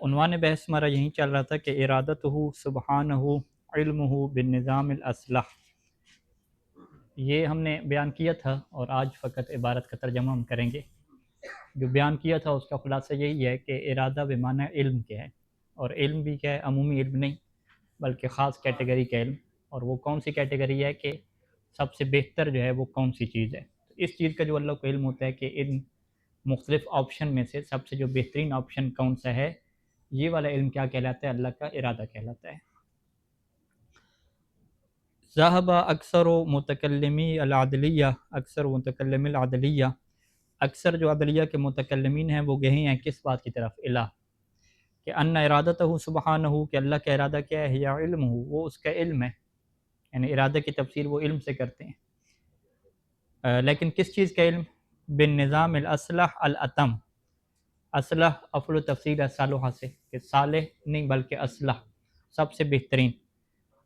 عنوان بحث ہمارا یہیں چل رہا تھا کہ ارادتہ سبحانہ علمہ بالنظام الاصلح، یہ ہم نے بیان کیا تھا، اور آج فقط عبارت کا ترجمہ ہم کریں گے۔ جو بیان کیا تھا اس کا خلاصہ یہی ہے کہ ارادہ بمعنی علم کے ہے، اور علم بھی کیا ہے، عمومی علم نہیں بلکہ خاص کیٹیگری کا علم۔ اور وہ کون سی کیٹیگری ہے کہ سب سے بہتر جو ہے وہ کون سی چیز ہے۔ اس چیز کا جو اللہ کو علم ہوتا ہے کہ ان مختلف آپشن میں سے سب سے جو بہترین آپشن کون سا ہے، یہ والا علم کیا کہلاتا ہے؟ اللہ کا ارادہ کہلاتا ہے۔ ذہب اکثر و متکلمی العدلیہ، اکثر متکلم العدلیہ، اکثر جو عدلیہ کے متکلمین ہیں وہ گئے ہیں کس بات کی طرف؟ الہ، کہ ان ارادتہ سبحانہ، کہ اللہ کا ارادہ کیا ہے؟ یا علم ہو، وہ اس کا علم ہے، یعنی ارادہ کی تفسیر وہ علم سے کرتے ہیں۔ لیکن کس چیز کا علم؟ بالنظام الاصلح الاتم، اصلح افعل و تفسیر ہے صالحہ سے، کہ صالح نہیں بلکہ اصلح، سب سے بہترین،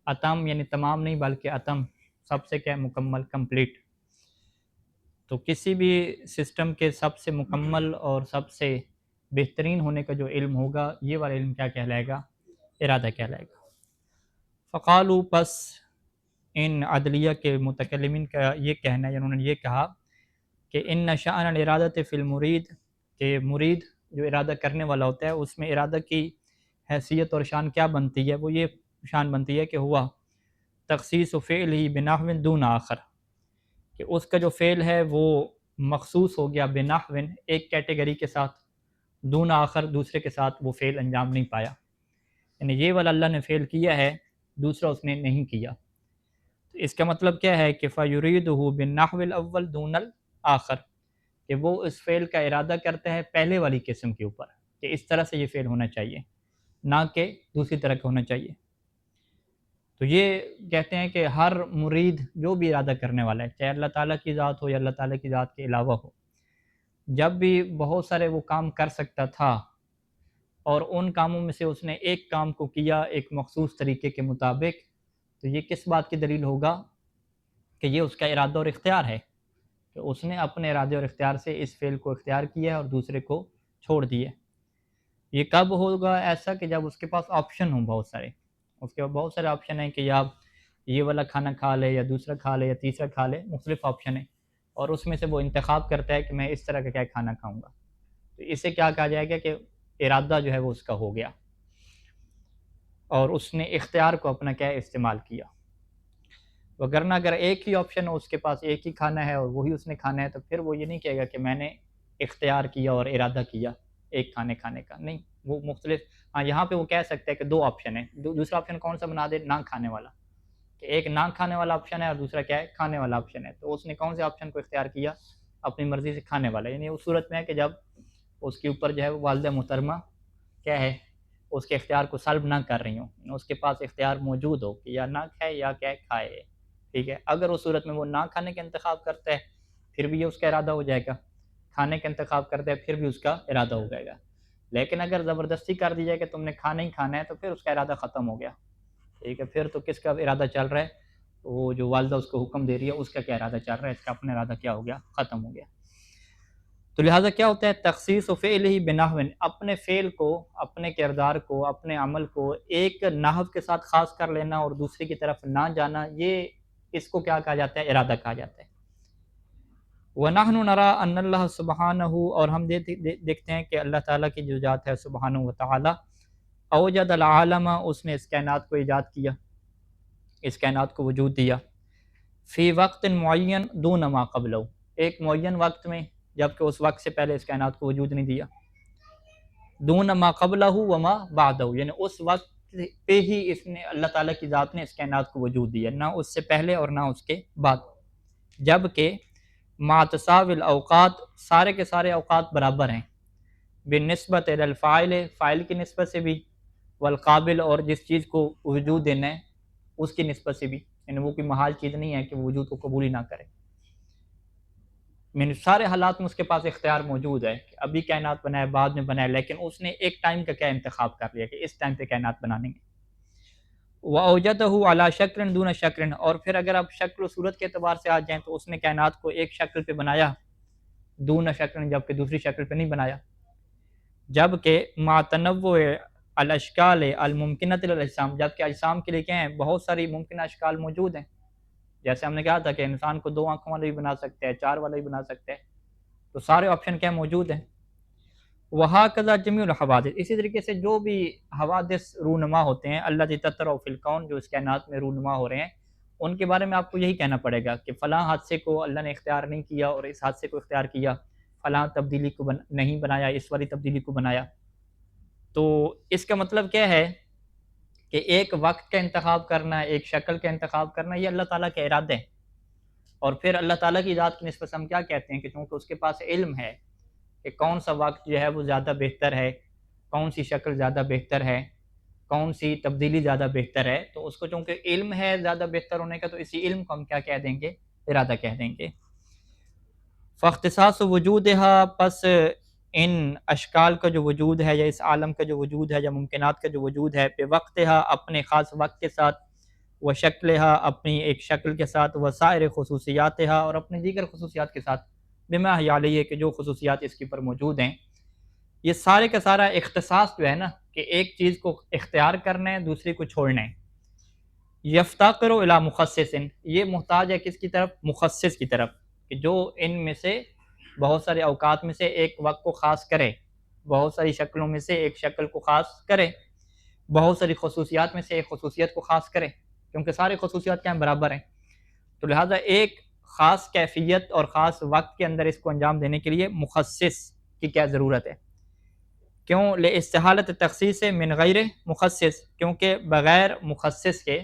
اتم یعنی تمام نہیں بلکہ اتم، سب سے کیا؟ مکمل، کمپلیٹ۔ تو کسی بھی سسٹم کے سب سے مکمل اور سب سے بہترین ہونے کا جو علم ہوگا، یہ والا علم کیا کہلائے گا؟ ارادہ کہلائے گا۔ فقالو، پس ان عدلیہ کے متکلمین کا یہ کہنا ہے، انہوں نے یہ کہا کہ ان شأن الارادۃ فی المرید، کہ مرید جو ارادہ کرنے والا ہوتا ہے اس میں ارادہ کی حیثیت اور شان کیا بنتی ہے؟ وہ یہ شان بنتی ہے کہ ہوا تخصیص فعل ہی بنحو دون آخر، کہ اس کا جو فعل ہے وہ مخصوص ہو گیا بنحو، ایک کیٹیگری کے ساتھ، دون آخر، دوسرے کے ساتھ وہ فعل انجام نہیں پایا، یعنی یہ والا اللہ نے فعل کیا ہے، دوسرا اس نے نہیں کیا۔ تو اس کا مطلب کیا ہے کہ فَيُرِيدُهُ بِالنَّحْوِ الْأَوَّلِ دُونَ الْآخَرِ، کہ وہ اس فعل کا ارادہ کرتا ہے پہلے والی قسم کے اوپر، کہ اس طرح سے یہ فعل ہونا چاہیے، نہ کہ دوسری طرح کا ہونا چاہیے۔ تو یہ کہتے ہیں کہ ہر مرید جو بھی ارادہ کرنے والا ہے، چاہے اللہ تعالیٰ کی ذات ہو یا اللہ تعالیٰ کی ذات کے علاوہ ہو، جب بھی بہت سارے وہ کام کر سکتا تھا اور ان کاموں میں سے اس نے ایک کام کو کیا ایک مخصوص طریقے کے مطابق، تو یہ کس بات کی دلیل ہوگا؟ کہ یہ اس کا ارادہ اور اختیار ہے، کہ اس نے اپنے ارادے اور اختیار سے اس فعل کو اختیار کیا ہے اور دوسرے کو چھوڑ دیا۔ یہ کب ہوگا ایسا؟ کہ جب اس کے پاس آپشن ہوں بہت سارے، اس کے بہت سارے آپشن ہیں کہ یا آپ یہ والا کھانا کھا لے یا دوسرا کھا لے یا تیسرا کھا لے، مختلف آپشن ہیں، اور اس میں سے وہ انتخاب کرتا ہے کہ میں اس طرح کا کیا کھانا کھاؤں گا، تو اسے کیا کہا جائے گا؟ کہ ارادہ جو ہے وہ اس کا ہو گیا، اور اس نے اختیار کو اپنا کیا استعمال کیا۔ وگرنہ اگر ایک ہی آپشن ہو، اس کے پاس ایک ہی کھانا ہے اور وہی اس نے کھانا ہے، تو پھر وہ یہ نہیں کہے گا کہ میں نے اختیار کیا اور ارادہ کیا ایک کھانے کا، نہیں، وہ مختلف۔ ہاں، یہاں پہ وہ کہہ سکتا ہے کہ دو آپشن ہیں، دوسرا آپشن کون سا بنا دے؟ نہ کھانے والا، کہ ایک نہ کھانے والا آپشن ہے اور دوسرا کیا ہے؟ کھانے والا آپشن ہے، تو اس نے کون سے آپشن کو اختیار کیا؟ اپنی مرضی سے کھانے والا، یعنی اس صورت میں ہے کہ جب اس کے اوپر جو ہے والدہ محترمہ کیا ہے؟ اس کے اختیار کو سلب نہ کر رہی ہوں، اس کے پاس اختیار موجود ہو کہ یا نہ کھائے یا کیا کھائے، ٹھیک ہے۔ اگر اس صورت میں وہ نہ کھانے کا انتخاب کرتا ہے پھر بھی یہ اس کا ارادہ ہو جائے گا، کھانے کا انتخاب کرتا ہے پھر بھی اس کا ارادہ ہو جائے گا۔ لیکن اگر زبردستی کر دی جائے کہ تم نے کھانا ہی کھانا ہے، تو پھر اس کا ارادہ ختم ہو گیا، ٹھیک ہے۔ پھر تو کس کا ارادہ چل رہا ہے؟ وہ جو والدہ اس کو حکم دے رہی ہے اس کا کیا ارادہ چل رہا ہے؟ اس کا اپنا ارادہ کیا ہو گیا؟ ختم ہو گیا۔ تو لہٰذا کیا ہوتا ہے؟ تخصیص و فعل ہی بنحو، اپنے فعل کو، اپنے کردار کو، اپنے عمل کو ایک نحو کے ساتھ خاص کر لینا اور دوسری کی طرف نہ جانا، یہ اس کو کیا کہا جاتا ہے؟ ارادہ کہا جاتا ہے۔ وَنَحْنُ نَرَىٰ أَنَّ اللَّهَ سُبْحَانَهُ، اور ہم دیکھتے ہیں کہ اللہ تعالیٰ کی جو ذات ہے سبحانہ و تعالیٰ، اوجد العالم، اس نے اس کائنات کو ایجاد کیا، اس کائنات کو وجود دیا، فی وقت معین دون ما قبلہ، ایک معین وقت میں، جبکہ اس وقت سے پہلے اس کائنات کو وجود نہیں دیا، دون ما قبلہ وما بعدہ، یعنی اس وقت پہ ہی اس نے، اللہ تعالیٰ کی ذات نے اس کائنات کو وجود دیا، نہ اس سے پہلے اور نہ اس کے بعد، جبکہ مع تساوی الاوقات، سارے کے سارے اوقات برابر ہیں، بالنسبت الی الفاعل، فاعل کی نسبت سے بھی، والقابل، اور جس چیز کو وجود دینا ہے اس کی نسبت سے بھی، یعنی وہ کوئی محال چیز نہیں ہے کہ وہ وجود کو قبول ہی نہ کرے، میں سارے حالات میں اس کے پاس اختیار موجود ہے کہ ابھی کائنات بنائے بعد میں بنائے، لیکن اس نے ایک ٹائم کا کیا انتخاب کر لیا کہ اس ٹائم پہ کائنات بنانے گے۔ وَأَوْجَدَهُ عَلَى شَكْلٍ دُونَ شَكْلٍ، اور پھر اگر آپ شکل و صورت کے اعتبار سے آ جائیں تو اس نے کائنات کو ایک شکل پہ بنایا، دون شکل، جبکہ دوسری شکل پہ نہیں بنایا، جبکہ مع تنوع الاشکال الممکنۃ للاجسام، جبکہ اجسام کے لیے کیا ہیں، بہت ساری ممکنہ اشکال موجود ہیں. جیسے ہم نے کہا تھا کہ انسان کو 2 آنکھوں والا بھی بنا سکتے ہیں، 4 والا بھی بنا سکتے ہیں، تو سارے آپشن کیا موجود ہیں. وہکذا جمیع الحوادث، اسی طریقے سے جو بھی حوادث رونما ہوتے ہیں، اللہ تترا فی الکون، جو اس کائنات میں رونما ہو رہے ہیں، ان کے بارے میں آپ کو یہی کہنا پڑے گا کہ فلاں حادثے کو اللہ نے اختیار نہیں کیا اور اس حادثے کو اختیار کیا، فلاں تبدیلی کو نہیں بنایا، اس والی تبدیلی کو بنایا. تو اس کا مطلب کیا ہے کہ ایک وقت کا انتخاب کرنا، ایک شکل کا انتخاب کرنا، یہ اللہ تعالیٰ کے ارادے ہیں. اور پھر اللہ تعالیٰ کی ذات کی نسبت سے ہم کیا کہتے ہیں کہ چونکہ اس کے پاس علم ہے کہ کون سا وقت جو ہے وہ زیادہ بہتر ہے، کون سی شکل زیادہ بہتر ہے، کون سی تبدیلی زیادہ بہتر ہے، تو اس کو چونکہ علم ہے زیادہ بہتر ہونے کا، تو اسی علم کو ہم کیا کہہ دیں گے، ارادہ کہہ دیں گے. فاختصاص وجودها، پس ان اشکال کا جو وجود ہے یا اس عالم کا جو وجود ہے یا ممکنات کا جو وجود ہے، بے وقتها، اپنے خاص وقت کے ساتھ، و شکلها، اپنی ایک شکل کے ساتھ، و سائر خصوصیاتها، اور اپنی دیگر خصوصیات کے ساتھ، بما ہی علیہ، کہ جو خصوصیات اس کے پر موجود ہیں. یہ سارے کا سارا اختصاص جو ہے نا، کہ ایک چیز کو اختیار کرنا ہے، دوسری کو چھوڑنا ہے. یفتقر الی مخصص، یہ محتاج ہے کس کی طرف، مخصص کی طرف، کہ جو ان میں سے بہت سارے اوقات میں سے ایک وقت کو خاص کرے، بہت ساری شکلوں میں سے ایک شکل کو خاص کرے، بہت ساری خصوصیات میں سے ایک خصوصیت کو خاص کرے، کیونکہ سارے خصوصیات کیا ہیں، برابر ہیں. تو لہٰذا ایک خاص کیفیت اور خاص وقت کے اندر اس کو انجام دینے کے لیے مخصص کی کیا ضرورت ہے. کیوں، لاستحالت تخصیص من غیر مخصص، کیونکہ بغیر مخصص کے،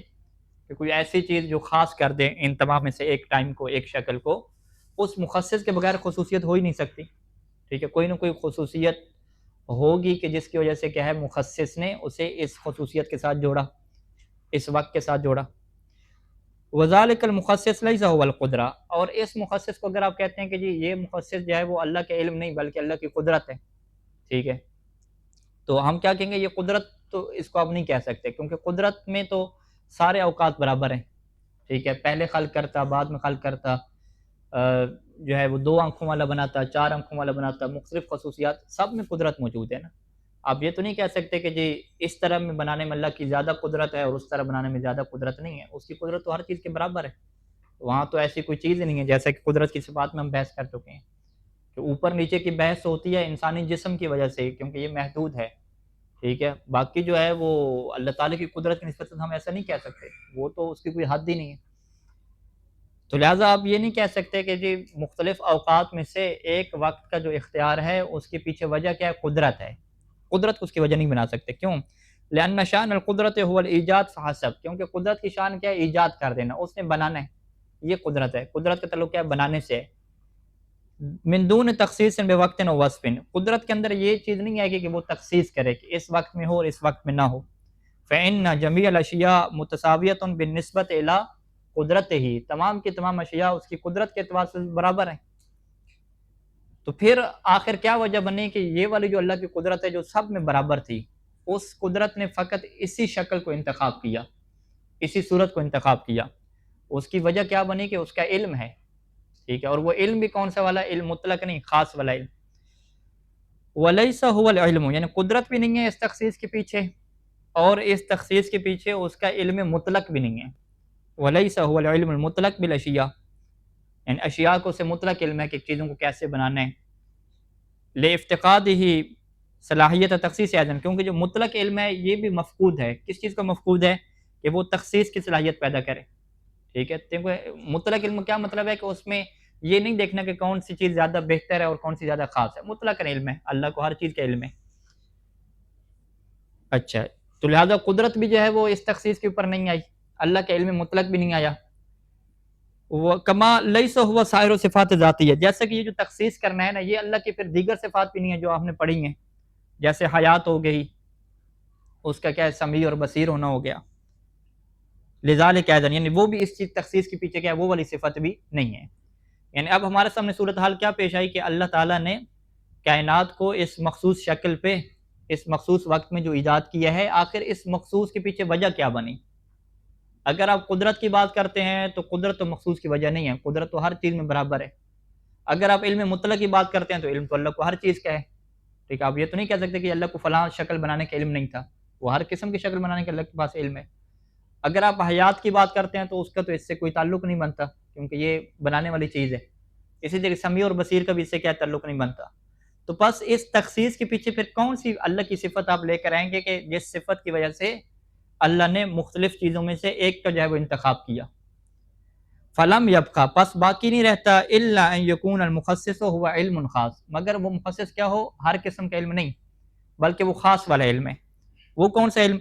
کہ کوئی ایسی چیز جو خاص کر دے ان تمام میں سے ایک ٹائم کو، ایک شکل کو، اس مخصص کے بغیر خصوصیت ہو ہی نہیں سکتی. ٹھیک ہے، کوئی نہ کوئی خصوصیت ہوگی کہ جس کی وجہ سے کیا ہے، مخصص نے اسے اس خصوصیت کے ساتھ جوڑا، اس وقت کے ساتھ جوڑا. وذالک المخصص لیس هو القدرہ، اور اس مخصص کو اگر آپ کہتے ہیں کہ جی یہ مخصص جو ہے وہ اللہ کے علم نہیں بلکہ اللہ کی قدرت ہے، ٹھیک ہے، تو ہم کیا کہیں گے، یہ قدرت تو اس کو آپ نہیں کہہ سکتے، کیونکہ قدرت میں تو سارے اوقات برابر ہیں. ٹھیک ہے، پہلے خلق کرتا، بعد میں خلق کرتا، جو ہے وہ 2 آنکھوں والا بناتا، 4 آنکھوں والا بناتا، مختلف خصوصیات، سب میں قدرت موجود ہے نا. آپ یہ تو نہیں کہہ سکتے کہ جی اس طرح میں بنانے میں اللہ کی زیادہ قدرت ہے اور اس طرح بنانے میں زیادہ قدرت نہیں ہے. اس کی قدرت تو ہر چیز کے برابر ہے، وہاں تو ایسی کوئی چیز ہی نہیں ہے. جیسا کہ قدرت کی صفات میں ہم بحث کر چکے ہیں کہ اوپر نیچے کی بحث ہوتی ہے انسانی جسم کی وجہ سے، کیونکہ یہ محدود ہے. ٹھیک ہے، باقی جو ہے وہ اللہ تعالیٰ کی قدرت کی نسبت سے ہم ایسا نہیں کہہ سکتے، وہ تو اس کی کوئی حد ہی نہیں ہے. تو لہٰذا آپ یہ نہیں کہہ سکتے کہ جی مختلف اوقات میں سے ایک وقت کا جو اختیار ہے اس کے پیچھے وجہ کیا ہے، قدرت ہے. قدرت کو اس کی وجہ نہیں بنا سکتے. کیوں، لأن شأن القدرت هو الایجاد فحسب، کیونکہ قدرت کی شان کیا ہے، ایجاد کر دینا، اس نے بنانا ہے، یہ قدرت ہے. قدرت کا تعلق کیا ہے، بنانے سے ہے. من دون تخصیص بوقت و وصف، قدرت کے اندر یہ چیز نہیں آئے گی کہ وہ تخصیص کرے کہ اس وقت میں ہو اور اس وقت میں نہ ہو. فإن جميع الاشیاء متساویۃ بالنسبۃ الی قدرت ہی، تمام کی تمام اشیاء اس کی قدرت کے اعتبار سے برابر ہیں. تو پھر آخر کیا وجہ بنی کہ یہ والی جو اللہ کی قدرت ہے جو سب میں برابر تھی، اس قدرت نے فقط اسی شکل کو انتخاب کیا، اسی صورت کو انتخاب کیا. اس کی وجہ کیا بنی کہ اس کا علم ہے. ٹھیک ہے، اور وہ علم بھی کون سا والا، علم مطلق نہیں، خاص والا علم. ولیس هو العلم، یعنی قدرت بھی نہیں ہے اس تخصیص کے پیچھے، اور اس تخصیص کے پیچھے اس کا علم مطلق بھی نہیں ہے. ولیس هو العلم المطلق بالاشیاء، یعنی اشیاء کو سے مطلق علم ہے کہ چیزوں کو کیسے بنانا ہے. لافتقادہ صلاحیت تخصیص اعظم، کیونکہ جو مطلق علم ہے یہ بھی مفقود ہے. کس چیز کا مفقود ہے، کہ وہ تخصیص کی صلاحیت پیدا کرے. ٹھیک ہے، مطلق علم کیا مطلب ہے کہ اس میں یہ نہیں دیکھنا کہ کون سی چیز زیادہ بہتر ہے اور کون سی زیادہ خاص ہے. مطلق علم ہے، اللہ کو ہر چیز کا علم ہے. اچھا، تو لہذا قدرت بھی جو ہے وہ اس تخصیص کے اوپر نہیں آئی، اللہ کے علم مطلق بھی نہیں آیا. کما لیس ہوا سائر صفات ذاتی ہے، جیسے کہ یہ جو تخصیص کرنا ہے نا، یہ اللہ کی پھر دیگر صفات بھی نہیں ہے جو آپ نے پڑھی ہیں. جیسے حیات ہو گئی، اس کا کیا ہے، سمیع اور بصیر ہونا ہو گیا. لذالک ایضا، یعنی وہ بھی اس چیز تخصیص کے پیچھے کیا ہے، وہ والی صفت بھی نہیں ہے. یعنی اب ہمارے سامنے صورتحال کیا پیش آئی کہ اللہ تعالیٰ نے کائنات کو اس مخصوص شکل پہ، اس مخصوص وقت میں جو ایجاد کیا ہے، آخر اس مخصوص کے پیچھے وجہ کیا بنی. اگر آپ قدرت کی بات کرتے ہیں تو قدرت تو مخصوص کی وجہ نہیں ہے، قدرت تو ہر چیز میں برابر ہے. اگر آپ علم مطلق کی بات کرتے ہیں تو علم تو اللہ کو ہر چیز کا ہے. ٹھیک ہے، آپ یہ تو نہیں کہہ سکتے کہ اللہ کو فلاں شکل بنانے کا علم نہیں تھا، وہ ہر قسم کی شکل بنانے کا اللہ کے پاس علم ہے۔ اگر آپ حیات کی بات کرتے ہیں تو اس کا تو اس سے کوئی تعلق نہیں بنتا، کیونکہ یہ بنانے والی چیز ہے۔ اسی طرح سمیع اور بصیر کا بھی اس سے کیا تعلق نہیں بنتا۔ تو بس اس تخصیص کے پیچھے پھر کون سی اللہ کی صفت آپ لے کر آئیں گے کہ جس صفت کی وجہ سے اللہ نے مختلف چیزوں میں سے ایک کا جو ہے وہ انتخاب کیا۔ فلم یبقى، پس باقی نہیں رہتا الا ان یکون المخصص هو علم خاص، مگر وہ مخصص کیا ہو، ہر قسم کا علم نہیں بلکہ وہ خاص والا علم ہے۔ وہ کون سا علم؟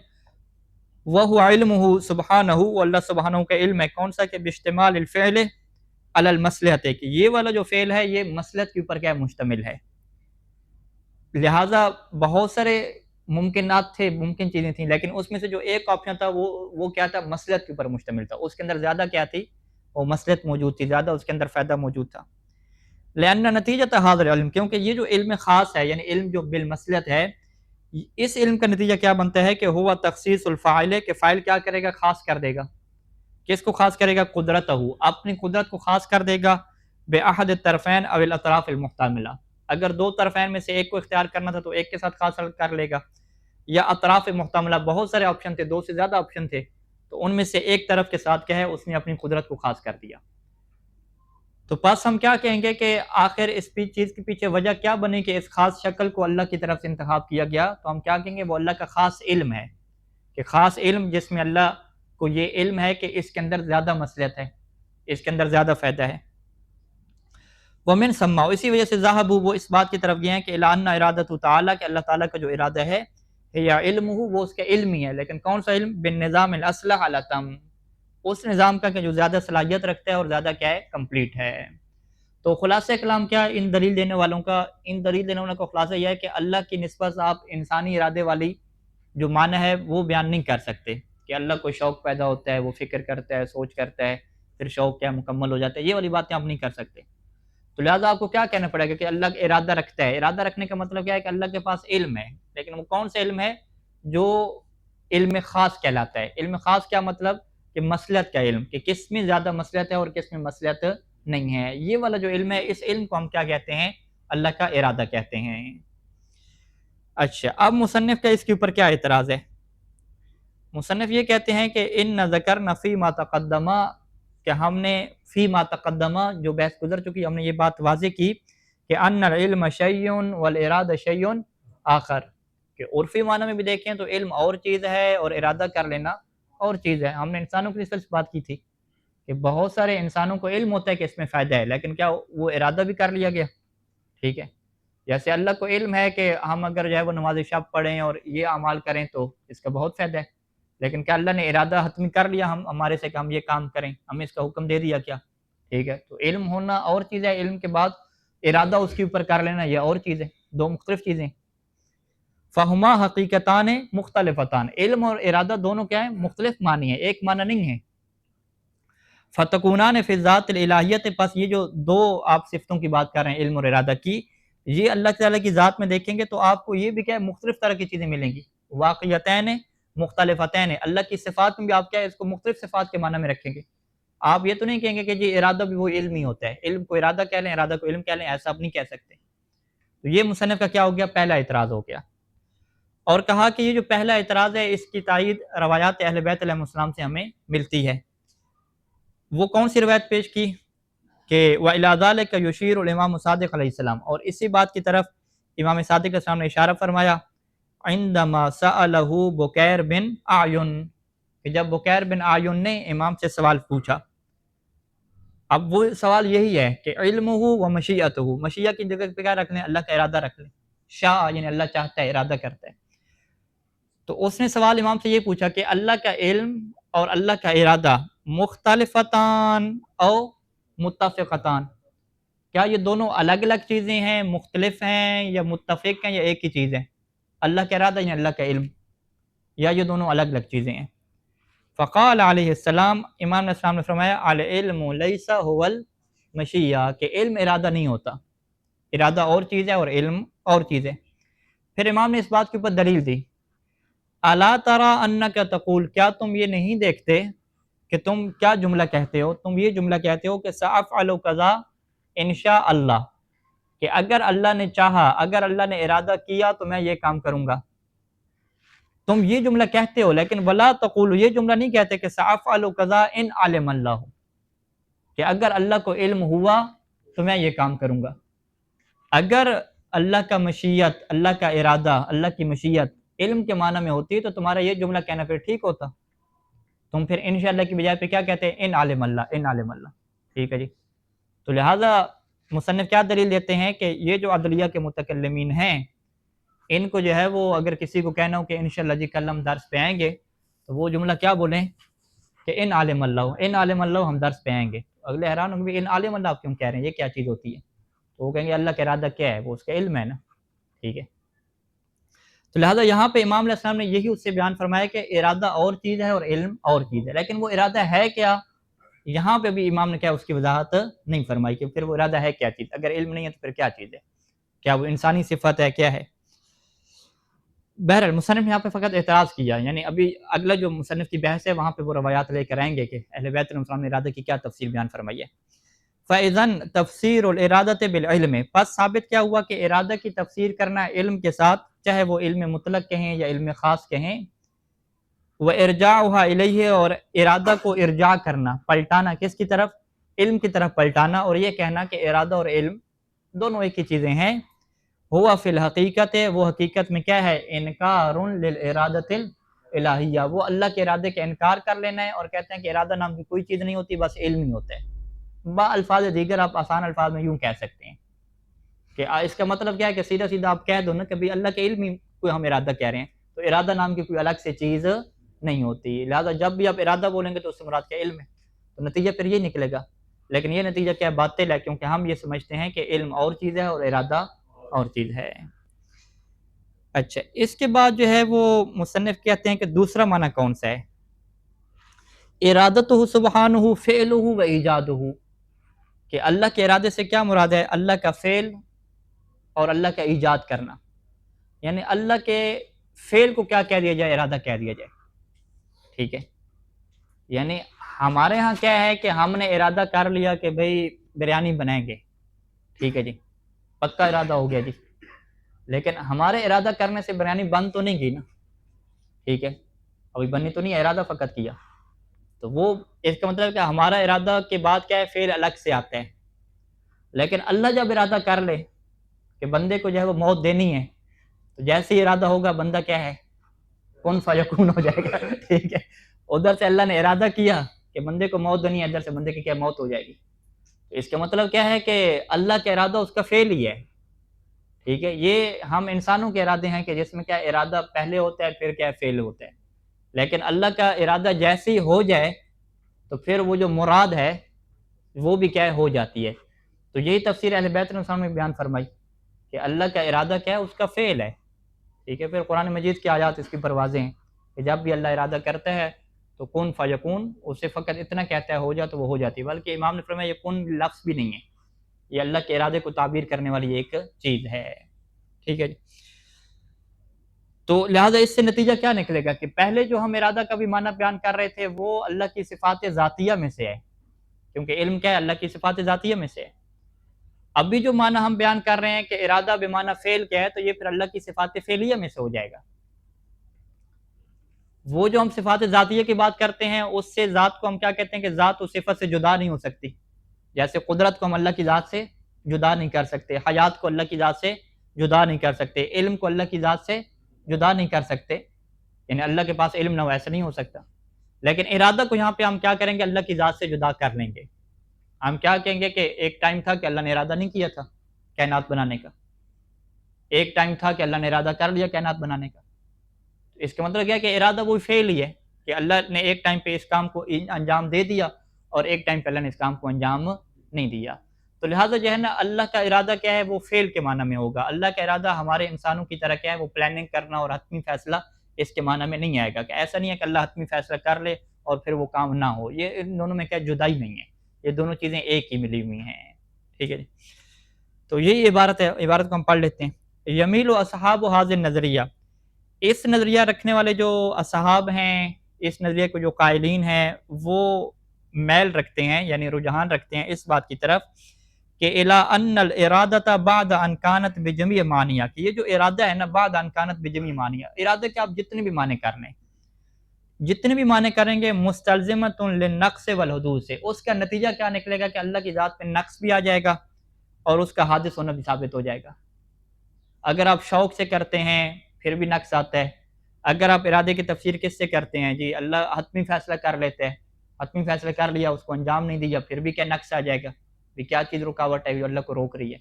وہ علمہ سبحانہ، وہ اللہ سبحانہ کا علم ہے، کون سا؟ کہ باجتماع الفعل علی المصلحت، کہ یہ والا جو فعل ہے یہ مصلحت کے اوپر کیا مشتمل ہے۔ لہٰذا بہت سارے ممکنات تھے، ممکن چیزیں تھیں، لیکن اس میں سے جو ایک آپشن تھا وہ کیا تھا؟ مصلحت کے اوپر مشتمل تھا، اس کے اندر زیادہ کیا تھی؟ وہ مصلحت موجود تھی، زیادہ اس کے اندر فائدہ موجود تھا۔ لأن نتیجۃ هذا العلم، کیونکہ یہ جو علم خاص ہے، یعنی علم جو بالمصلحت ہے، اس علم کا نتیجہ کیا بنتا ہے کہ ہوا تخصیص الفاعل، کہ فاعل کیا کرے گا؟ خاص کر دے گا۔ کس کو خاص کرے گا؟ قدرتہ، اپنی قدرت کو خاص کر دے گا، بأحد الطرفین او الاطراف المحتملہ، اگر دو طرفین میں سے ایک کو اختیار کرنا تھا تو ایک کے ساتھ خاص کر لے گا، یا اطراف محتملہ، بہت سارے آپشن تھے، دو سے زیادہ آپشن تھے، تو ان میں سے ایک طرف کے ساتھ کیا ہے، اس نے اپنی قدرت کو خاص کر دیا۔ تو پس ہم کیا کہیں گے کہ آخر اس چیز کے پیچھے وجہ کیا بنی کہ اس خاص شکل کو اللہ کی طرف سے انتخاب کیا گیا؟ تو ہم کیا کہیں گے؟ وہ اللہ کا خاص علم ہے، کہ خاص علم جس میں اللہ کو یہ علم ہے کہ اس کے اندر زیادہ مصلحت ہے، اس کے اندر زیادہ فائدہ ہے۔ ومن ثم، اسی وجہ سے ذہبوا، وہ اس بات کی طرف گئے ہیں کہ الا ان ارادۃ تعالیٰ، کہ اللہ تعالیٰ کا جو ارادہ ہے، یا علمہ، وہ اس کا علم ہی ہے، لیکن کون سا علم؟ بالنظام الاصلح علی تم، اس نظام کا کہ جو زیادہ صلاحیت رکھتا ہے اور زیادہ کیا ہے؟ کمپلیٹ ہے۔ تو خلاصہ کلام کیا ہے ان دلیل دینے والوں کا؟ ان دلیل دینے والوں کا خلاصہ یہ ہے کہ اللہ کی نسبت آپ انسانی ارادے والی جو معنی ہے وہ بیان نہیں کر سکتے، کہ اللہ کو شوق پیدا ہوتا ہے، وہ فکر کرتا ہے، سوچ کرتا ہے، پھر شوق کیا مکمل ہو جاتا ہے، یہ والی باتیں آپ نہیں کر سکتے۔ تو لہٰذا آپ کو کیا کہنا پڑے گا کہ اللہ ارادہ رکھتا ہے۔ ارادہ رکھنے کا مطلب کیا ہے؟ کہ اللہ کے پاس علم ہے، لیکن وہ کون سا علم ہے؟ جو علم خاص کہلاتا ہے۔ علم خاص کیا مطلب؟ کہ مصلحت کا علم، کہ کس میں زیادہ مصلحت ہے اور کس میں مصلحت نہیں ہے، یہ والا جو علم ہے، اس علم کو ہم کیا کہتے ہیں؟ اللہ کا ارادہ کہتے ہیں۔ اچھا، اب مصنف کا اس کے اوپر کیا اعتراض ہے؟ مصنف یہ کہتے ہیں کہ ان ذکرنا فی ما تقدمہ، کہ ہم نے فی ما تقدمہ، جو بحث گزر چکی، ہم نے یہ بات واضح کی کہ ان العلم شیء والارادہ شیء آخر، کہ عرفی معنی میں بھی دیکھیں تو علم اور چیز ہے اور ارادہ کر لینا اور چیز ہے۔ ہم نے انسانوں کی نسبت سے بات کی تھی کہ بہت سارے انسانوں کو علم ہوتا ہے کہ اس میں فائدہ ہے، لیکن کیا وہ ارادہ بھی کر لیا گیا؟ ٹھیک ہے، جیسے اللہ کو علم ہے کہ ہم اگر جو ہے وہ نماز شب پڑھیں اور یہ اعمال کریں تو اس کا بہت فائدہ ہے، لیکن کیا اللہ نے ارادہ حتمی کر لیا ہمارے سے کہ ہم یہ کام کریں، ہمیں اس کا حکم دے دیا کیا؟ ٹھیک ہے، تو علم ہونا اور چیز ہے، علم کے بعد ارادہ اس کے اوپر کر لینا یہ اور چیز ہے، دو مختلف چیزیں۔ فہما حقیقتان مختلفتان، علم اور ارادہ دونوں کیا ہیں؟ مختلف معنی ہیں، ایک معنی نہیں ہے۔ فتکونان فی الذات الالہیت، پس یہ جو دو آپ صفتوں کی بات کر رہے ہیں، علم اور ارادہ کی، یہ اللہ تعالیٰ کی ذات میں دیکھیں گے تو آپ کو یہ بھی کیا ہے؟ مختلف طرح کی چیزیں ملیں گی، واقعتین مختلفتین، اللہ کی صفات میں بھی آپ کیا ہے؟ اس کو مختلف صفات کے معنی میں رکھیں گے۔ آپ یہ تو نہیں کہیں گے کہ جی ارادہ بھی وہ علم ہی ہوتا ہے، علم کو ارادہ کہہ لیں، ارادہ کو علم کہہ لیں، ایسا آپ نہیں کہہ سکتے۔ تو یہ مصنف کا کیا ہو گیا؟ پہلا اعتراض ہو گیا، اور کہا کہ یہ جو پہلا اعتراض ہے اس کی تائید روایات اہل بیت علیہ السلام سے ہمیں ملتی ہے۔ وہ کون سی روایت پیش کی؟ کہ وَإِلَىٰ ذَلِكَ يُشِيرُ الامام صادق علیہ السلام، اور اسی بات کی طرف امام صادق علیہ السلام نے اشارہ فرمایا، عندما سألہ بکیر بن اعین، کہ جب بکیر بن اعین نے امام سے سوال پوچھا۔ اب وہ سوال یہی ہے کہ علمہ و مشیئتہ، مشیہ کی جگہ پہ کیا رکھ لیں؟ اللہ کا ارادہ رکھ لیں، شاء یعنی اللہ چاہتا ہے، ارادہ کرتا ہے۔ تو اس نے سوال امام سے یہ پوچھا کہ اللہ کا علم اور اللہ کا ارادہ مختلفتان او متفقتان، کیا یہ دونوں الگ الگ چیزیں ہیں، مختلف ہیں، یا متفق ہیں، یا ایک ہی چیز ہے؟ اللہ کا ارادہ یا اللہ کا علم، یا یہ دونوں الگ الگ چیزیں ہیں؟ فقال علیہ السلام، امام علیہ السلام نے فرمایا، العلم لیس هو المشیہ، کہ علم ارادہ نہیں ہوتا، ارادہ اور چیز ہے اور علم اور چیز ہے۔ پھر امام نے اس بات کے اوپر دلیل دی، الا تری انک تقول، کیا تم یہ نہیں دیکھتے کہ تم کیا جملہ کہتے ہو؟ تم یہ جملہ کہتے ہو کہ سأفعل کذا انشاء اللہ، کہ اگر اللہ نے چاہا، اگر اللہ نے ارادہ کیا تو میں یہ کام کروں گا. تم یہ جملہ کہتے ہو لیکن ولا تقولوا، یہ جملہ نہیں کہتے کہ سأفعل کذا ان علم اللہ، کہ اگر اللہ کو علم ہوا تو میں یہ کام کروں گا. اگر اللہ کا مشیت، اللہ کا ارادہ، اللہ کی مشیت علم کے معنی میں ہوتی تو تمہارا یہ جملہ کہنا پھر ٹھیک ہوتا. تم پھر انشاءاللہ کی بجائے پہ کیا کہتے ہیں؟ ان عالم اللہ، ان عالم اللہ. ٹھیک ہے جی. تو لہٰذا مصنف کیا دلیل دیتے ہیں کہ یہ جو عدلیہ کے متکلمین ہیں، ان کو جو ہے وہ اگر کسی کو کہنا ہو کہ انشاءاللہ جی کل ہم درس پہ آئیں گے، تو وہ جملہ کیا بولیں کہ ان عالم اللہ، ان عالم اللہ ہم درس پہ آئیں گے. اگلے حیران ہوں گے ان عالم اللہ آپ کیوں کہہ رہے ہیں، یہ کیا چیز ہوتی ہے؟ تو وہ کہیں گے اللہ کا ارادہ کیا ہے، وہ اس کا علم ہے نا. ٹھیک ہے. تو لہٰذا یہاں پہ امام علیہ السلام نے یہی اس سے بیان فرمایا کہ ارادہ اور چیز ہے اور علم اور چیز ہے. لیکن وہ ارادہ ہے کیا، یہاں پہ بھی امام نے کیا اس کی وضاحت نہیں فرمائی کہ پھر وہ ارادہ ہے کیا چیز. اگر علم نہیں ہے تو پھر کیا چیز ہے، کیا وہ انسانی صفت ہے، کیا ہے. بہرحال مصنف نے یہاں پہ فقط اعتراض کیا، یعنی ابھی اگلا جو مصنف کی بحث ہے وہاں پہ وہ روایات لے کر آئیں گے کہ اہل بیت علیہ السلام نے ارادہ کی کیا تفسیر بیان فرمائی ہے. فَإِذَنْ تفسیر الارادۃ بالعلم، پس ثابت کیا ہوا کہ ارادہ کی تفسیر کرنا علم کے ساتھ، چاہے وہ علم مطلق کہیں یا علم خاص کہیں. وَإِرْجَاعُهَا إِلَيْهِ، اور ارادہ کو ارجاع کرنا، پلٹانا، کس کی طرف؟ علم کی طرف پلٹانا، اور یہ کہنا کہ ارادہ اور علم دونوں ایک ہی چیزیں ہیں. ہوا فی الحقیقت، وہ حقیقت میں کیا ہے؟ انکار للارادۃ الالہیہ، وہ اللہ کے ارادے کا انکار کر لینا ہے، اور کہتے ہیں کہ ارادہ نام کی کوئی چیز نہیں ہوتی، بس علم ہی ہوتا ہے. با الفاظ دیگر آپ آسان الفاظ میں یوں کہہ سکتے ہیں کہ اس کا مطلب کیا ہے کہ سیدھا سیدھا آپ کہہ دو نا کہ بھی اللہ کے علم ہی کوئی ہم ارادہ کہہ رہے ہیں، تو ارادہ نام کی کوئی الگ سے چیز نہیں ہوتی. لہٰذا جب بھی آپ ارادہ بولیں گے تو اس سے مراد کیا؟ علم ہے. تو نتیجہ پھر یہ نکلے گا. لیکن یہ نتیجہ کیا باطل ہے، کیونکہ ہم یہ سمجھتے ہیں کہ علم اور چیز ہے اور ارادہ اور چیز ہے. اچھا، اس کے بعد جو ہے وہ مصنف کہتے ہیں کہ دوسرا معنی کون سا ہے؟ ارادتہ سبحانہ فعلہ و ایجادہ، کہ اللہ کے ارادے سے کیا مراد ہے؟ اللہ کا فعل اور اللہ کا ایجاد کرنا. یعنی اللہ کے فعل کو کیا کہہ دیا جائے؟ ارادہ کہہ دیا جائے. ٹھیک ہے. یعنی ہمارے ہاں کیا ہے کہ ہم نے ارادہ کر لیا کہ بھئی بریانی بنائیں گے. ٹھیک ہے جی، پکا ارادہ ہو گیا جی. لیکن ہمارے ارادہ کرنے سے بریانی بن تو نہیں گئی نا. ٹھیک ہے، ابھی بنی تو نہیں ہے، ارادہ فقط کیا. تو وہ اس کا مطلب کہ ہمارا ارادہ کے بعد کیا ہے؟ فعل الگ سے آتے ہیں. لیکن اللہ جب ارادہ کر لے کہ بندے کو جو ہے وہ موت دینی ہے، تو جیسے ہی ارادہ ہوگا بندہ کیا ہے؟ کن فیکون ہو جائے گا. ٹھیک ہے. ادھر سے اللہ نے ارادہ کیا کہ بندے کو موت دینی ہے، ادھر سے بندے کی کیا موت ہو جائے گی. تو اس کا مطلب کیا ہے کہ اللہ کا ارادہ اس کا فعل ہی ہے. ٹھیک ہے. یہ ہم انسانوں کے ارادے ہیں کہ جس میں کیا ارادہ پہلے ہوتا ہے پھر کیا فعل ہوتا ہے. لیکن اللہ کا ارادہ جیسے ہی ہو جائے تو پھر وہ جو مراد ہے وہ بھی کیا ہو جاتی ہے. تو یہی تفسیر اہل بیت علیہ السلام نے بیان فرمائی کہ اللہ کا ارادہ کیا ہے؟ اس کا فعل ہے. ٹھیک ہے. پھر قرآن مجید کی آیات اس کی پر واضح ہیں کہ جب بھی اللہ ارادہ کرتا ہے تو کن فیکون، اسے فقط اتنا کہتا ہے ہو جا تو وہ ہو جاتی ہے. بلکہ امام نے فرمایا یہ کن لفظ بھی نہیں ہے، یہ اللہ کے ارادے کو تعبیر کرنے والی ایک چیز ہے. ٹھیک ہے جی. تو لہٰذا اس سے نتیجہ کیا نکلے گا کہ پہلے جو ہم ارادہ کا بھی معنی بیان کر رہے تھے وہ اللہ کی صفات ذاتیہ میں سے ہے، کیونکہ علم کیا ہے؟ اللہ کی صفات ذاتیہ میں سے ہے. ابھی جو معنی ہم بیان کر رہے ہیں کہ ارادہ بمعنی فعل کیا ہے، تو یہ پھر اللہ کی صفات فعلیہ میں سے ہو جائے گا. وہ جو ہم صفات ذاتیہ کی بات کرتے ہیں اس سے ذات کو ہم کیا کہتے ہیں کہ ذات و صفت سے جدا نہیں ہو سکتی. جیسے قدرت کو ہم اللہ کی ذات سے جدا نہیں کر سکتے، حیات کو اللہ کی ذات سے جدا نہیں کر سکتے، علم کو اللہ کی ذات سے جدا نہیں کر سکتے. یعنی اللہ کے پاس علم نہ ہو، ایسا نہیں ہو سکتا. لیکن ارادہ کو یہاں پہ ہم کیا کریں گے؟ اللہ کی ذات سے جدا کر لیں گے. ہم کیا کہیں گے کہ ایک ٹائم تھا کہ اللہ نے ارادہ نہیں کیا تھا کائنات بنانے کا، ایک ٹائم تھا کہ اللہ نے ارادہ کر لیا کائنات بنانے کا. اس کا مطلب کیا ہے کہ ارادہ وہی فعل ہی ہے کہ اللہ نے ایک ٹائم پہ اس کام کو انجام دے دیا اور ایک ٹائم پہ اللہ نے اس کام کو انجام نہیں دیا. تو لہٰذا جو ہے نا اللہ کا ارادہ کیا ہے؟ وہ فعل کے معنی میں ہوگا. اللہ کا ارادہ ہمارے انسانوں کی طرح کیا ہے؟ وہ پلاننگ کرنا اور حتمی فیصلہ اس کے معنی میں نہیں آئے گا. کہ ایسا نہیں ہے کہ اللہ حتمی فیصلہ کر لے اور پھر وہ کام نہ ہو. یہ ان دونوں میں کیا جدائی نہیں ہے، یہ دونوں چیزیں ایک ہی ملی ہوئی ہیں. ٹھیک ہے جی. تو یہی عبارت ہے، عبارت کو ہم پڑھ لیتے ہیں. یمیل اصحاب حاضر نظریہ، اس نظریہ رکھنے والے جو اصحاب ہیں، اس نظریے کو جو قائلین ہیں، وہ میل رکھتے ہیں یعنی رجحان رکھتے ہیں اس بات کی طرف کہ الا ان الارادۃ بعد ان کانت بجمیع معنیہ، کہ یہ جو ارادہ ہے نا بعد ان کانت بجمیع معنیہ، ارادے کے آپ جتنے بھی معنی کر لیں، جتنے بھی معنی کریں گے مستلزمۃ للنقص والحدوث سے، اس کا نتیجہ کیا نکلے گا کہ اللہ کی ذات پہ نقص بھی آ جائے گا اور اس کا حادث ہونا بھی ثابت ہو جائے گا۔ اگر آپ شوق سے کرتے ہیں پھر بھی نقص آتا ہے، اگر آپ ارادے کی تفسیر کس سے کرتے ہیں، جی اللہ حتمی فیصلہ کر لیتے ہیں، حتمی فیصلہ کر لیا اس کو انجام نہیں دیا پھر بھی کیا نقص آ جائے گا، بھی کیا چیز رکاوٹ ہے جو اللہ کو روک رہی ہے،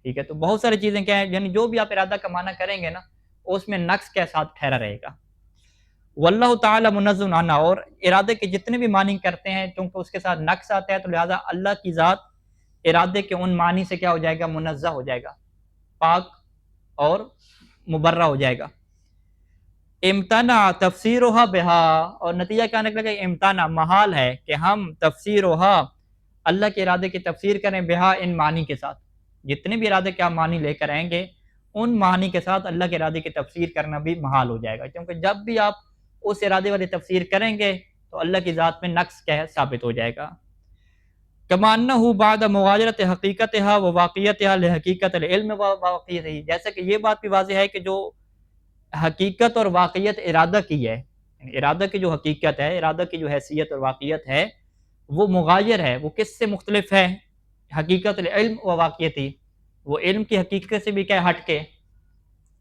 ٹھیک ہے۔ تو بہت ساری چیزیں کیا ہیں، یعنی جو بھی آپ ارادہ کا معنی کریں گے نا اس میں نقص کے ساتھ ٹھہرا رہے گا۔ واللہ تعالی منزہ عنہ، اور ارادے کے جتنے بھی معنی کرتے ہیں چونکہ اس کے ساتھ نقص آتا ہے تو لہٰذا اللہ کی ذات ارادے کے ان معنی سے کیا ہو جائے گا، منزہ ہو جائے گا، پاک اور مبرہ ہو جائے گا۔ امتنع تفسیرها بہا، اور نتیجہ کیا نکلے گا، امتنع محال ہے کہ ہم تفسیرها اللہ کے ارادے کی تفسیر کریں بہا ان معنی کے ساتھ، جتنے بھی ارادے کے آپ معنی لے کر آئیں گے ان معنی کے ساتھ اللہ کے ارادے کی تفسیر کرنا بھی محال ہو جائے گا، کیونکہ جب بھی آپ اس ارادے والی تفسیر کریں گے تو اللہ کی ذات میں نقص کیا ہے، ثابت ہو جائے گا۔ کما انہ بعد مغایرت حقیقتها و واقعیتها لحقیقت العلم و واقعیتہ، جیسا کہ یہ بات بھی واضح ہے کہ جو حقیقت اور واقعیت ارادہ کی ہے، یعنی ارادہ کی جو حقیقت ہے، ارادہ کی جو حیثیت اور واقعیت ہے وہ مغایر ہے، وہ کس سے مختلف ہے، حقیقت العلم و واقعیتی، وہ علم کی حقیقت سے بھی کیا ہٹ کے،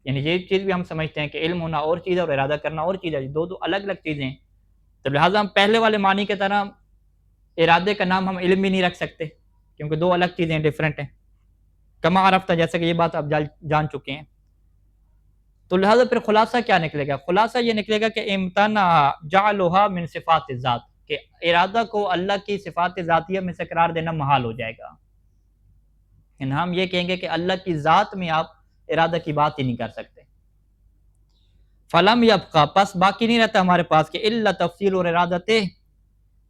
یعنی یہ چیز بھی ہم سمجھتے ہیں کہ علم ہونا اور چیز ہے اور ارادہ کرنا اور چیز ہے، دو الگ الگ چیزیں ہیں، تو لہٰذا ہم پہلے والے معنی کی طرح ارادے کا نام ہم علم بھی نہیں رکھ سکتے کیونکہ دو الگ چیزیں ڈیفرنٹ ہیں، کما عرفتہ، جیسا کہ یہ بات آپ جان چکے ہیں۔ تو لہٰذا پھر خلاصہ کیا نکلے گا، خلاصہ یہ نکلے گا کہ امتنع جعلها من صفات الذات، کہ ارادہ کو اللہ کی صفات ذاتیہ میں سے قرار دینا محال ہو جائے گا، یعنی ہم یہ کہیں گے کہ اللہ کی ذات میں آپ ارادہ کی بات ہی نہیں کر سکتے۔ فلم یبقى، پس باقی نہیں رہتا ہمارے پاس کہ الا تفصیل اور ارادت،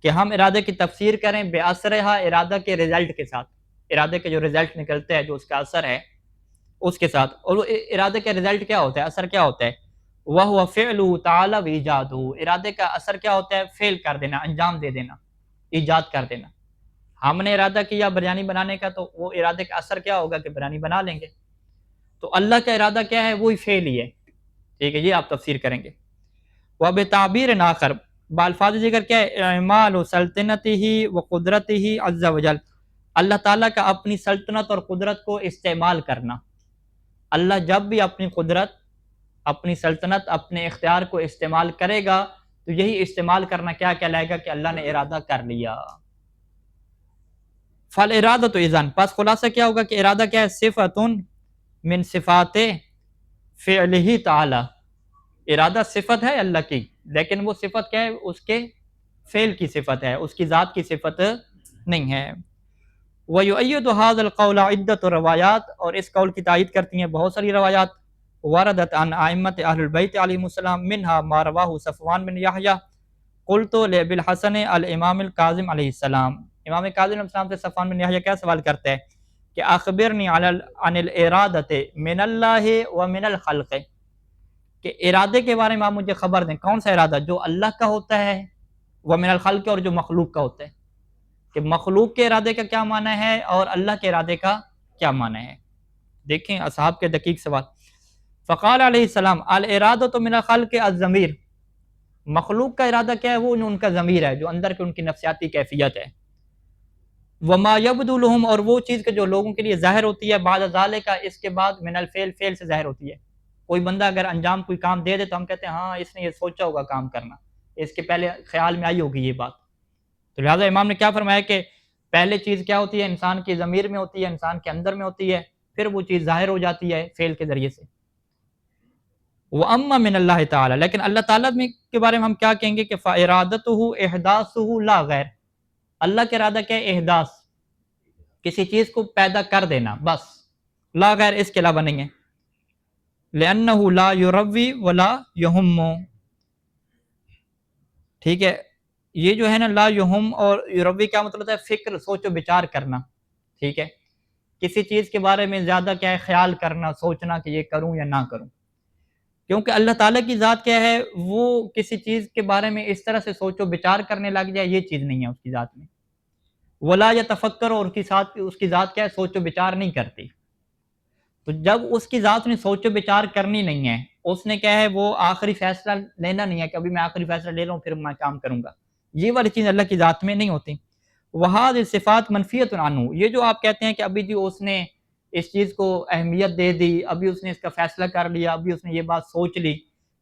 کہ ہم ارادے کی تفسیر کریں بے اثرہا، ارادہ کے رزلٹ کے ساتھ، ارادے کے جو رزلٹ نکلتے ہیں جو اس کا اثر ہے اس کے ساتھ، اور وہ ارادے کا رزلٹ کیا ہوتا ہے، اثر کیا ہوتا ہے، وَهُوَ فِعْلُهُ تَعَالَى وَإِيجَادُهُ، ارادے کا اثر کیا ہوتا ہے، فعل کر دینا، انجام دے دینا، ایجاد کر دینا۔ ہم نے ارادہ کیا بریانی بنانے کا تو وہ ارادے کا اثر کیا ہوگا کہ بریانی بنا لیں گے، تو اللہ کا ارادہ کیا ہے، وہی فعل ہی ہے، ٹھیک ہے، یہ آپ تفسیر کریں گے۔ وَبِتَعْبِيرٍ آخر، بالفاظ ذکر کیا ہے، اعمال سلطنتہ و قدرتہ عز وجل، اللہ تعالیٰ کا اپنی سلطنت اور قدرت کو استعمال کرنا، اللہ جب بھی اپنی قدرت، اپنی سلطنت، اپنے اختیار کو استعمال کرے گا تو یہی استعمال کرنا کیا کہلائے گا کہ اللہ نے ارادہ کر لیا۔ فالارادۃ اذن، پس خلاصہ کیا ہوگا کہ ارادہ کیا ہے، صفۃ من صفات فعلہ تعالی، ارادہ صفت ہے اللہ کی لیکن وہ صفت کیا ہے، اس کے فعل کی صفت ہے، اس کی ذات کی صفت نہیں ہے۔ وَيُؤَيِّدُ هَذَا الْقَوْلَ عِدَّةُ روایات، اور اس قول کی تائید کرتی ہیں بہت ساری روایات، وردت عن ائمۃ اہل البیت علیہم السلام، منہا ما رواہ صفوان بن یحییٰ قلت لابی الحسن الامام الکاظم علیہ السلام، امام کاظم علیہ السلام سے صفوان بن یحییٰ کیا سوال کرتے ہیں کہ اخبرنی عن الارادۃ من اللہ ومن الخلق، کہ ارادے کے بارے میں آپ مجھے خبر دیں، کون سا ارادہ، جو اللہ کا ہوتا ہے، ومن الخلق، اور جو مخلوق کا ہوتا ہے، کہ مخلوق کے ارادے کا کیا معنی ہے اور اللہ کے ارادے کا کیا معنی ہے۔ دیکھیں اصحاب کے دقیق سوال۔ فقال علیہ السلام الارادۃ من الخلق الضمیر، مخلوق کا ارادہ کیا ہے، وہ ان کا ضمیر ہے جو اندر کی ان کی نفسیاتی کیفیت ہے، وما یبدو لہم، اور وہ چیز کہ جو لوگوں کے لیے ظاہر ہوتی ہے، بعد ذالک، اس کے بعد، من الفعل، فعل سے ظاہر ہوتی ہے، کوئی بندہ اگر انجام کوئی کام دے دے تو ہم کہتے ہیں ہاں اس نے یہ سوچا ہوگا کام کرنا، اس کے پہلے خیال میں آئی ہوگی یہ بات، تو لہٰذا امام نے کیا فرمایا کہ پہلے چیز کیا ہوتی ہے، انسان کی ضمیر میں ہوتی ہے، انسان کے اندر میں ہوتی ہے، پھر وہ چیز ظاہر ہو جاتی ہے فعل کے ذریعے سے۔ وَأَمَّا مِنَ اللَّهِ تَعَالَى، لیکن اللہ تعالیٰ کے بارے میں ہم کیا کہیں گے کہ فَإِرَادَتُهُ إِحْدَاثُهُ لَا غَيْرُ، اللہ کا ارادہ کیا ہے، احداث، کسی چیز کو پیدا کر دینا بس، لا غیر، اس کے علاوہ نہیں ہے، لِأَنَّهُ لَا يُرَوِّي وَلَا يَهُمُّ، ٹھیک ہے، یہ جو ہے نا لا یہم اور یروی کیا مطلب ہے، فکر، سوچ و بچار کرنا، ٹھیک ہے، کسی چیز کے بارے میں زیادہ کیا ہے، خیال کرنا، سوچنا کہ یہ کروں یا نہ کروں، کیونکہ اللہ تعالیٰ کی ذات کیا ہے، وہ کسی چیز کے بارے میں اس طرح سے سوچ و بچار کرنے لگ جائے، یہ چیز نہیں ہے اس کی ذات میں، ولا یتفکر، اور اس کی ذات کیا ہے، سوچ و بچار نہیں کرتی۔ تو جب اس کی ذات نے سوچ و بچار کرنی نہیں ہے، اس نے کیا ہے وہ آخری فیصلہ لینا نہیں ہے کہ ابھی میں آخری فیصلہ لے لوں پھر میں کام کروں گا، یہ والی چیز اللہ کی ذات میں نہیں ہوتی۔ وہاد صفات منفیت عنہ، یہ جو آپ کہتے ہیں کہ ابھی جو اس نے اس چیز کو اہمیت دے دی، ابھی اس نے اس کا فیصلہ کر لیا، ابھی اس نے یہ بات سوچ لی،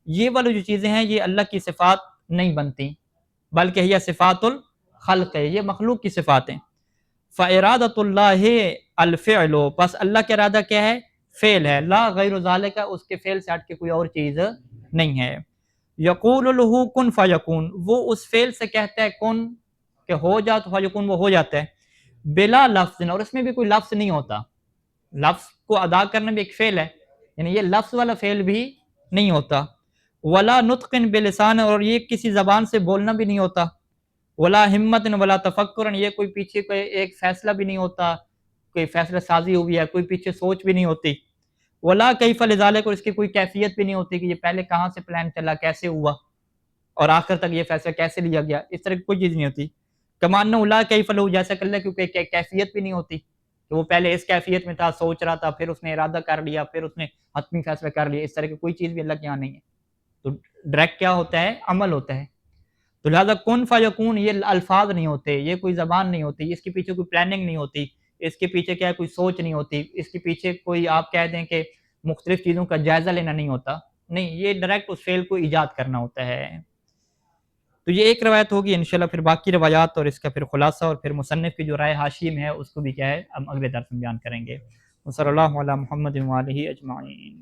یہ والی جو چیزیں ہیں یہ اللہ کی صفات نہیں بنتی، بلکہ یہ صفات الخلق ہے، یہ مخلوق کی صفات ہیں۔ فَإِرَادَةُ اللَّهِ الْفِعْلُ، پس اللہ کا ارادہ کیا ہے، فعل ہے، لا غیر ذالک، اس کے فعل سے ہٹ کے کوئی اور چیز نہیں ہے۔ یقول لہ کن فیکون، وہ اس فعل سے کہتا ہے کن کہ ہو جا، تو فیکون وہ ہو جاتا ہے، بلا لفظ، اور اس میں بھی کوئی لفظ نہیں ہوتا، لفظ کو ادا کرنا بھی ایک فعل ہے، یعنی یہ لفظ والا فعل بھی نہیں ہوتا۔ ولا نطق بلسان، اور یہ کسی زبان سے بولنا بھی نہیں ہوتا۔ ولا ہمت ولا تفکر، یہ کوئی پیچھے کوئی ایک فیصلہ بھی نہیں ہوتا، کوئی فیصلہ سازی ہوئی ہے، کوئی پیچھے سوچ بھی نہیں ہوتی۔ ولا کیف لذالک، اور اس کی کوئی کیفیت بھی نہیں ہوتی کہ یہ پہلے کہاں سے پلان چلا، کیسے ہوا، اور آخر تک یہ فیصلہ کیسے لیا گیا، اس طرح کی کوئی چیز نہیں ہوتی۔ کما انہ لا کیف لہ، جیسا کہ اللہ کیونکہ کیفیت بھی نہیں ہوتی کہ وہ پہلے اس کیفیت میں تھا، سوچ رہا تھا، پھر اس نے ارادہ کر لیا، پھر اس نے حتمی فیصلہ کر لیا، اس طرح کی کوئی چیز بھی اللہ کے یہاں نہیں ہے۔ تو ڈائریکٹ کیا ہوتا ہے، عمل ہوتا ہے۔ تو لہٰذا کن فیکون یہ الفاظ نہیں ہوتے، یہ کوئی زبان نہیں ہوتی، اس کے پیچھے کوئی پلاننگ نہیں ہوتی، اس کے پیچھے کیا ہے کوئی سوچ نہیں ہوتی، اس کے پیچھے کوئی آپ کہہ دیں کہ مختلف چیزوں کا جائزہ لینا نہیں ہوتا، نہیں، یہ ڈائریکٹ اس فعل کو ایجاد کرنا ہوتا ہے۔ تو یہ ایک روایت ہوگی، انشاءاللہ پھر باقی روایات اور اس کا پھر خلاصہ اور پھر مصنف کی جو رائے حاشی میں ہے اس کو بھی کیا ہے ہم اگلے درس میں بیان کریں گے۔ صلی اللہ علی محمد و آلہ اجمعین۔